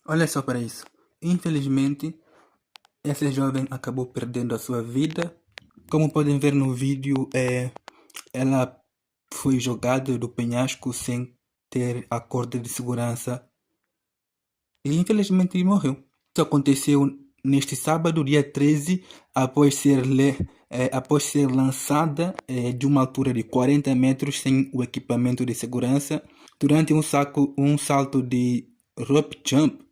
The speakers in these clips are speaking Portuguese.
Olha só para isso. Infelizmente, essa jovem acabou perdendo a sua vida. Como podem ver no vídeo, ela foi jogada do penhasco sem ter a corda de segurança e infelizmente morreu. Isso aconteceu neste sábado, dia 13, após ser lançada de uma altura de 40 metros sem o equipamento de segurança durante um salto de rope jump.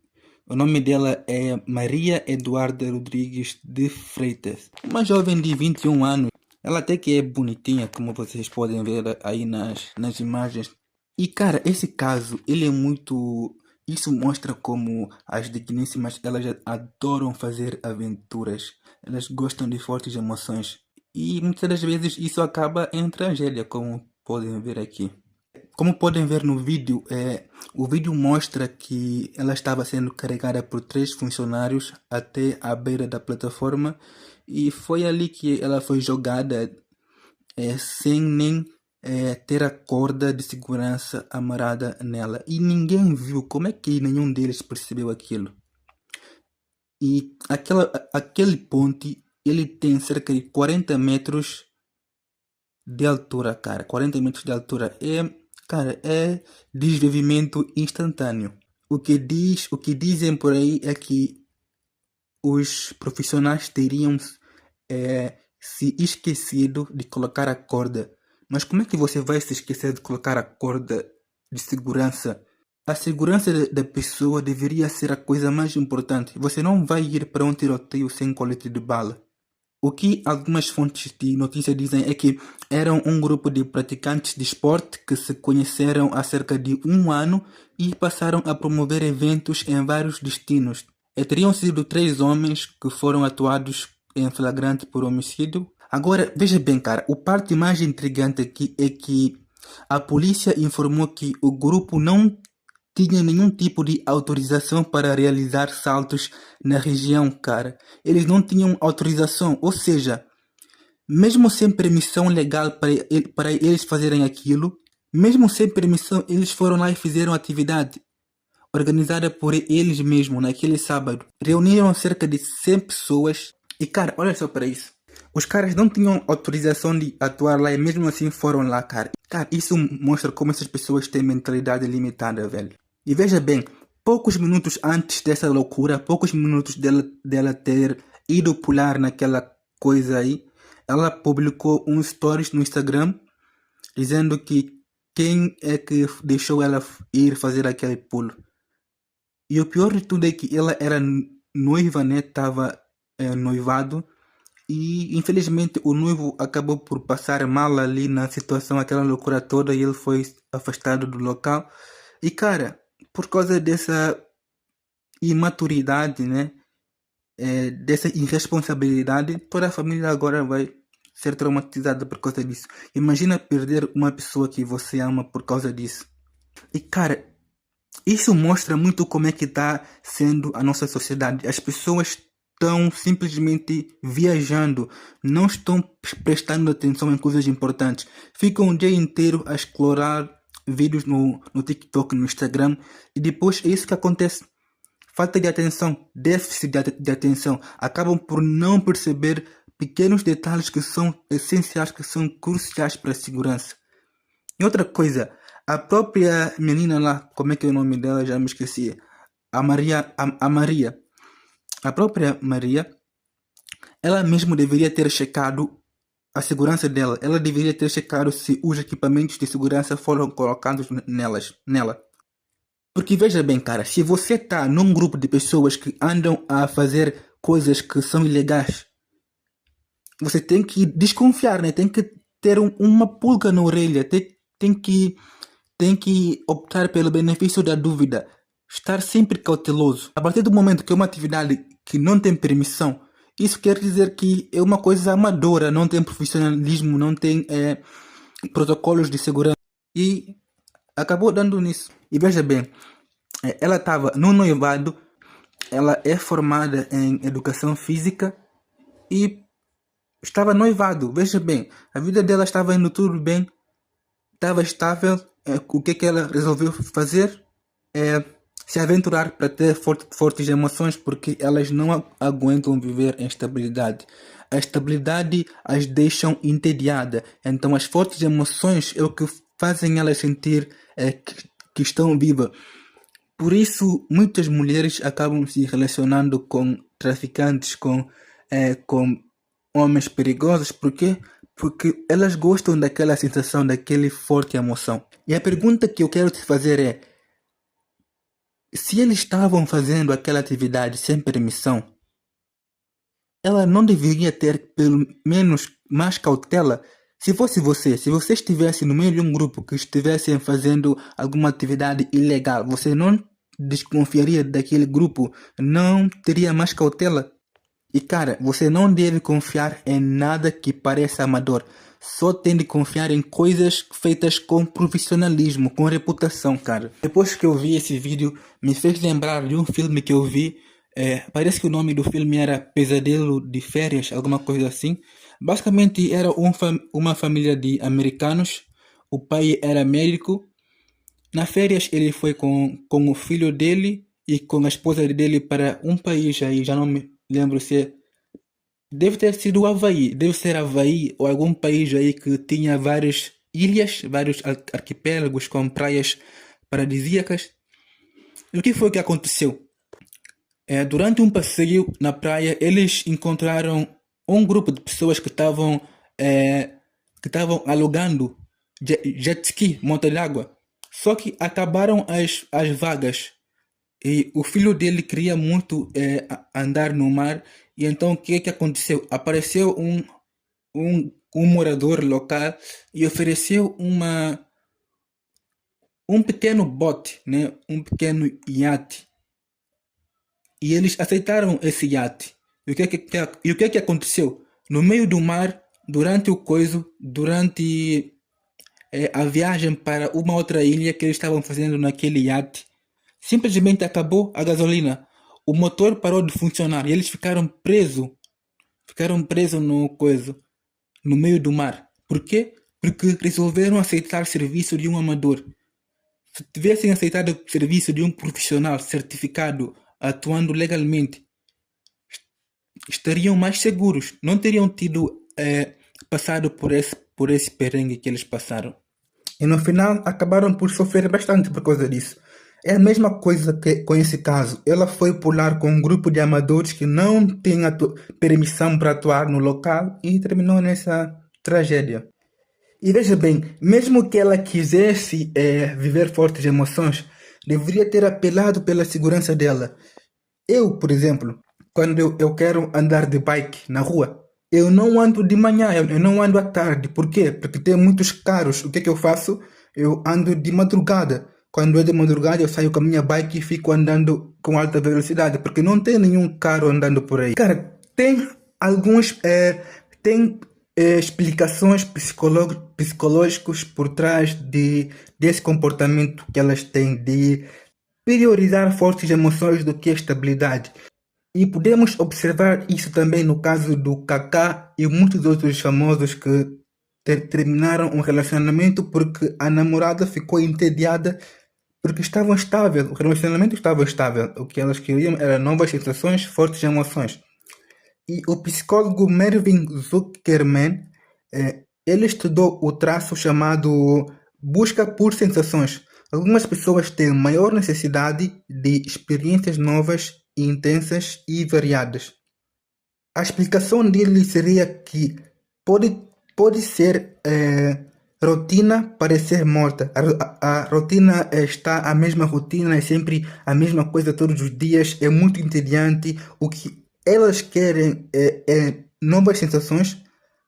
O nome dela é Maria Eduarda Rodrigues de Freitas, uma jovem de 21 anos. Ela até que é bonitinha, como vocês podem ver aí nas imagens. E cara, esse caso, ele é muito... Isso mostra como as digníssimas, elas adoram fazer aventuras. Elas gostam de fortes emoções. E muitas das vezes isso acaba em tragédia, como podem ver aqui. Como podem ver no vídeo, o vídeo mostra que ela estava sendo carregada por 3 funcionários até a beira da plataforma e foi ali que ela foi jogada sem nem ter a corda de segurança amarrada nela. E ninguém viu. Como é que nenhum deles percebeu aquilo? E aquele ponte, ele tem cerca de 40 metros de altura, cara. 40 metros de altura. Cara, é deslocamento instantâneo. O que dizem por aí é que os profissionais teriam se esquecido de colocar a corda. Mas como é que você vai se esquecer de colocar a corda de segurança? A segurança da pessoa deveria ser a coisa mais importante. Você não vai ir para um tiroteio sem colete de bala. O que algumas fontes de notícia dizem é que eram um grupo de praticantes de esporte que se conheceram há cerca de um ano e passaram a promover eventos em vários destinos. Teriam sido 3 homens que foram atuados em flagrante por homicídio. Agora, veja bem, cara, o parte mais intrigante aqui é que a polícia informou que o grupo não tinha nenhum tipo de autorização para realizar saltos na região, cara. Eles não tinham autorização, ou seja, mesmo sem permissão legal para eles fazerem aquilo, mesmo sem permissão, eles foram lá e fizeram a atividade organizada por eles mesmos naquele sábado. Reuniram cerca de 100 pessoas e, cara, olha só para isso. Os caras não tinham autorização de atuar lá e mesmo assim foram lá, cara. Cara, isso mostra como essas pessoas têm mentalidade limitada, velho. E veja bem, poucos minutos antes dessa loucura, poucos minutos dela ter ido pular naquela coisa aí, ela publicou um stories no Instagram dizendo que quem é que deixou ela ir fazer aquele pulo. E o pior de tudo é que ela era noiva, né? Tava noivado. E infelizmente o noivo acabou por passar mal ali na situação, aquela loucura toda, e ele foi afastado do local. E cara, por causa dessa imaturidade, né? Dessa irresponsabilidade, toda a família agora vai ser traumatizada por causa disso. Imagina perder uma pessoa que você ama por causa disso. E cara, isso mostra muito como é que está sendo a nossa sociedade. As pessoas estão simplesmente viajando, não estão prestando atenção em coisas importantes. Ficam o dia inteiro a explorar vídeos no TikTok, no Instagram, e depois é isso que acontece. Falta de atenção, déficit de atenção. Acabam por não perceber pequenos detalhes que são essenciais, que são cruciais para a segurança. E outra coisa, a própria menina lá, como é que é o nome dela? Já me esqueci. A Maria. A própria Maria, ela mesmo deveria ter checado a segurança dela. Ela deveria ter checado se os equipamentos de segurança foram colocados nela. Porque veja bem, cara, se você tá num grupo de pessoas que andam a fazer coisas que são ilegais, você tem que desconfiar, né? Tem que ter uma pulga na orelha, tem que optar pelo benefício da dúvida, estar sempre cauteloso. A partir do momento que é uma atividade que não tem permissão, isso quer dizer que é uma coisa amadora, não tem profissionalismo, não tem protocolos de segurança. E acabou dando nisso. E veja bem, ela estava no noivado, ela é formada em educação física e estava noivado. Veja bem, a vida dela estava indo tudo bem, estava estável. O que ela resolveu fazer? se aventurar para ter fortes emoções porque elas não aguentam viver em estabilidade. A estabilidade as deixam entediadas. Então as fortes emoções é o que fazem elas sentir que estão vivas. Por isso, muitas mulheres acabam se relacionando com traficantes, com homens perigosos. Por quê? Porque elas gostam daquela sensação, daquele forte emoção. E a pergunta que eu quero te fazer é: se eles estavam fazendo aquela atividade sem permissão, ela não deveria ter pelo menos mais cautela? Se fosse você, se você estivesse no meio de um grupo que estivessem fazendo alguma atividade ilegal, você não desconfiaria daquele grupo? Não teria mais cautela? E cara, você não deve confiar em nada que pareça amador. Só tem de confiar em coisas feitas com profissionalismo, com reputação, cara. Depois que eu vi esse vídeo, me fez lembrar de um filme que eu vi. Parece que o nome do filme era Pesadelo de Férias, alguma coisa assim. Basicamente era uma família de americanos. O pai era médico. Na férias ele foi com o filho dele e com a esposa dele para um país aí, já não me lembro se é. Deve ter sido o Havaí, deve ser Havaí ou algum país aí que tinha várias ilhas, vários arquipélagos com praias paradisíacas. E o que foi que aconteceu? Durante um passeio na praia, eles encontraram um grupo de pessoas que estavam alugando jet ski, monta d'água. Só que acabaram as vagas e o filho dele queria muito andar no mar. E então o que aconteceu? Apareceu um morador local e ofereceu um pequeno bote, né? Um pequeno iate. E eles aceitaram esse iate. E o que aconteceu? No meio do mar, durante a viagem para uma outra ilha que eles estavam fazendo naquele iate, simplesmente acabou a gasolina. O motor parou de funcionar e eles ficaram presos no meio do mar. Por quê? Porque resolveram aceitar serviço de um amador. Se tivessem aceitado o serviço de um profissional certificado, atuando legalmente, estariam mais seguros. Não teriam passado por esse perrengue que eles passaram. E no final acabaram por sofrer bastante por causa disso. É a mesma coisa que com esse caso. Ela foi pular com um grupo de amadores que não tinha permissão para atuar no local e terminou nessa tragédia. E veja bem, mesmo que ela quisesse viver fortes emoções, deveria ter apelado pela segurança dela. Eu, por exemplo, quando eu quero andar de bike na rua, eu não ando de manhã, eu não ando à tarde. Por quê? Porque tem muitos carros. O que eu faço? Eu ando de madrugada. Quando é de madrugada, eu saio com a minha bike e fico andando com alta velocidade, porque não tem nenhum carro andando por aí. Cara, tem alguns explicações psicológicas por trás desse comportamento que elas têm de priorizar fortes emoções do que a estabilidade. E podemos observar isso também no caso do Kaká e muitos outros famosos que terminaram um relacionamento porque a namorada ficou entediada porque estavam estável, o relacionamento estava estável. O que elas queriam eram novas sensações, fortes emoções. E o psicólogo Mervyn Zuckerman, ele estudou o traço chamado busca por sensações. Algumas pessoas têm maior necessidade de experiências novas, intensas e variadas. A explicação dele seria que pode ser rotina parecer morta. A rotina está a mesma rotina, é sempre a mesma coisa todos os dias, é muito entediante. O que elas querem é novas sensações,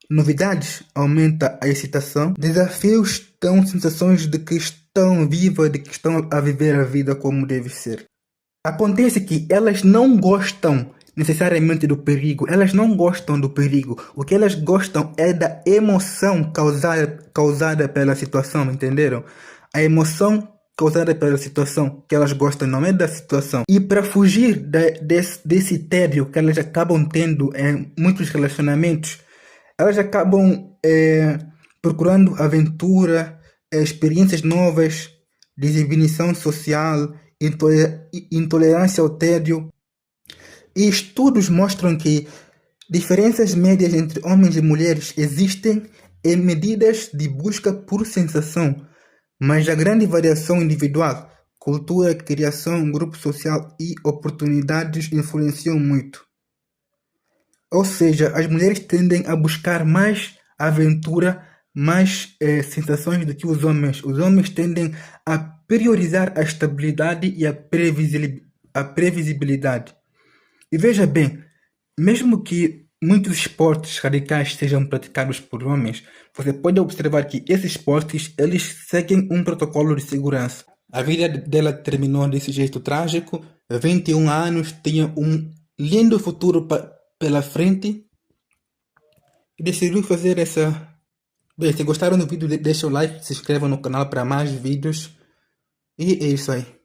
novidades, aumenta a excitação, desafios dão sensações de que estão vivas, de que estão a viver a vida como deve ser. Acontece que elas não gostam necessariamente do perigo, elas não gostam do perigo. O que elas gostam é da emoção causada pela situação, entenderam? A emoção causada pela situação que elas gostam não é da situação. E para fugir desse tédio que elas acabam tendo em muitos relacionamentos, elas acabam procurando aventura, experiências novas, desinhibição social intolerância ao tédio. E estudos mostram que diferenças médias entre homens e mulheres existem em medidas de busca por sensação, mas a grande variação individual, cultura, criação, grupo social e oportunidades influenciam muito. Ou seja, as mulheres tendem a buscar mais aventura, mais sensações do que os homens. Os homens tendem a priorizar a estabilidade e a previsibilidade. E veja bem, mesmo que muitos esportes radicais sejam praticados por homens, você pode observar que esses esportes eles seguem um protocolo de segurança. A vida dela terminou desse jeito trágico. 21 anos, tinha um lindo futuro pela frente e decidiu fazer essa. Bem, se gostaram do vídeo, deixa o like, se inscreva no canal para mais vídeos. E é isso aí.